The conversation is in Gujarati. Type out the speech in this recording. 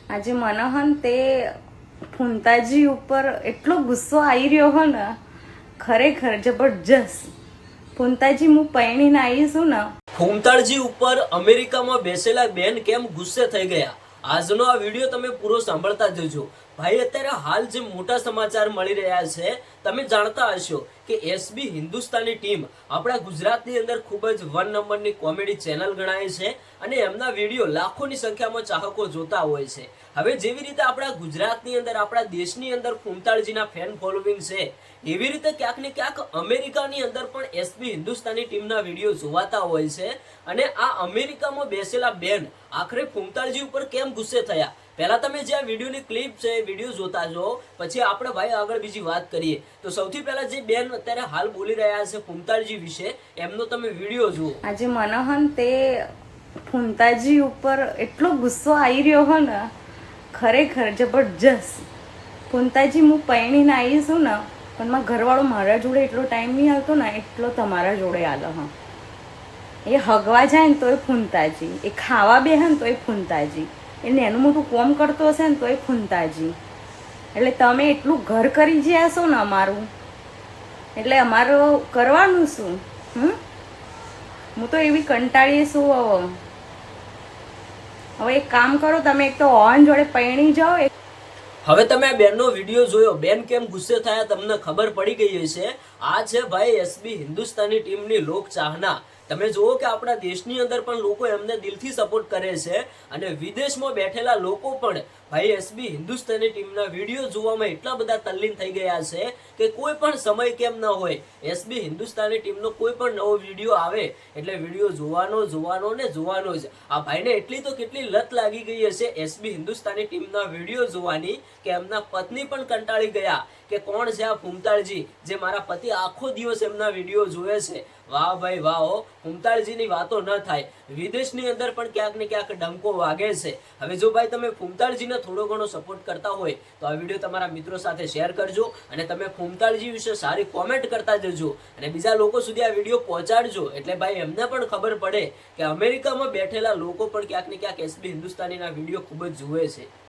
આજે મને હન તે ફૂંતાજી ઉપર એટલો ગુસ્સો આવી રહ્યો હો ને, ખરેખર જબરજસ્ત. ફૂંતાજી હું પૈણીને આવીશું ને. ફૂમતાળજી ઉપર અમેરિકામાં બેસેલા બેન કેમ ગુસ્સે થઈ ગયા, આજનો આ વિડીયો તમે પૂરો સાંભળતા જજો. ભાઈ, અત્યારે હાલ જે મોટા સમાચાર મળી રહ્યા છે, તમે જાણતા હશો કે એસબી હિન્દુસ્તાની ટીમ આપણા ગુજરાતની અંદર ખૂબ જ 1 નંબરની કોમેડી ચેનલ ગણાય છે અને એમના વિડીયો લાખોની સંખ્યામાં ચાહકો જોતા હોય છે. હવે જેવી રીતે આપણા ગુજરાતની અંદર, આપણા દેશની અંદર ફૂમતાળજીના ફેન ફોલોવિંગ છે, એવી રીતે ક્યાંક ને ક્યાંક અમેરિકાની અંદર પણ એસબી હિન્દુસ્તાની ટીમના વિડીયો જોવાતા હોય છે. અને આ અમેરિકામાં બેસેલા બેન આખરે ફૂમતાળજી ઉપર કેમ ગુસ્સે થયા, પહેલા તમે જે આ વિડીયોની ક્લિપ છે, વિડીયો જોતા જો, પછી આપણે ભાઈ આગળ બીજી વાત કરીએ. તો સૌથી પહેલા જે બેન અત્યારે હાલ બોલી રહ્યા છે ફૂમતાળજી વિશે, એમનો તમે વિડીયો જુઓ. આજે મને હન તે ફૂંતાજી ઉપર એટલો ગુસ્સો આવી રહ્યો હો ને, ખરેખર જબરજસ્ત. ફૂંતાજી હું પૈણીને આવીશું ને, પણ મારા ઘરવાળો મારા જોડે એટલો ટાઈમ નહીં આવતો ને એટલો તમારા જોડે આલો. હા, એ હગવા જાય ને તો એ ફૂંતાજી, એ ખાવા બેહે ને તો એ ફૂંતાજી, એ નેનું મોટું કોમ કરતો હશે ને તો એ ફૂંતાજી. એટલે તમે એટલું ઘર કરી જ્યા છો ને અમારું, એટલે અમારું કરવાનું શું? હું તો એવી કંટાળી છું. હવે એક કામ કરો, તમે એક તો ઓન જોડે પૈણી જાઓ. હવે તમે આ બેનનો વિડીયો જોયો, બેન કેમ ગુસ્સે થયા તમને ખબર પડી ગઈ હશે. આ છે ભાઈ એસબી હિન્દુસ્તાની ટીમની લોક ચાહના. તમે જુઓ કે આપણા દેશની અંદર પણ લોકો એમને દિલથી સપોર્ટ કરે છે અને વિદેશમાં બેઠેલા લોકો પણ ભાઈ એસબી હિન્દુસ્તાની ટીમના વિડીયો જોવામાં એટલા બધા તલ્લીન થઈ ગયા છે કે કોઈ પણ સમય કેમ ન હોય, એસબી હિન્દુસ્તાની ટીમનો કોઈ પણ નવો વિડીયો આવે એટલે વિડીયો જોવાનો ને જોવાનો જ. આ ભાઈને એટલી તો કેટલી લત લાગી ગઈ હશે એસબી હિન્દુસ્તાની ટીમના વિડીયો જોવાની કે એમના પત્ની પણ કંટાળી ગયા કે કોણ છે આ ફૂમતાળજી જે મારા પતિ આખો દિવસ એમના વિડીયો જોવે છે. વાહ ભાઈ વાહ, ફૂમતાળજીની વાતો ન થાય. વિદેશની અંદર પણ ક્યાંક ને ક્યાંક ડંકો વાગે છે. હવે જો ભાઈ તમે ફૂમતાળજીને થોડો ઘણો સપોર્ટ કરતા હોય તો આ વિડીયો તમારા મિત્રો સાથે શેર કરજો અને તમે ફૂમતાળજી વિશે સારી કોમેન્ટ કરતા જજો અને બીજા લોકો સુધી આ વિડીયો પહોંચાડજો, એટલે ભાઈ એમને પણ ખબર પડે કે અમેરિકામાં બેઠેલા લોકો પણ ક્યાંક ને ક્યાંક એસબી હિન્દુસ્તાનીના વિડીયો ખૂબ જ જુએ છે.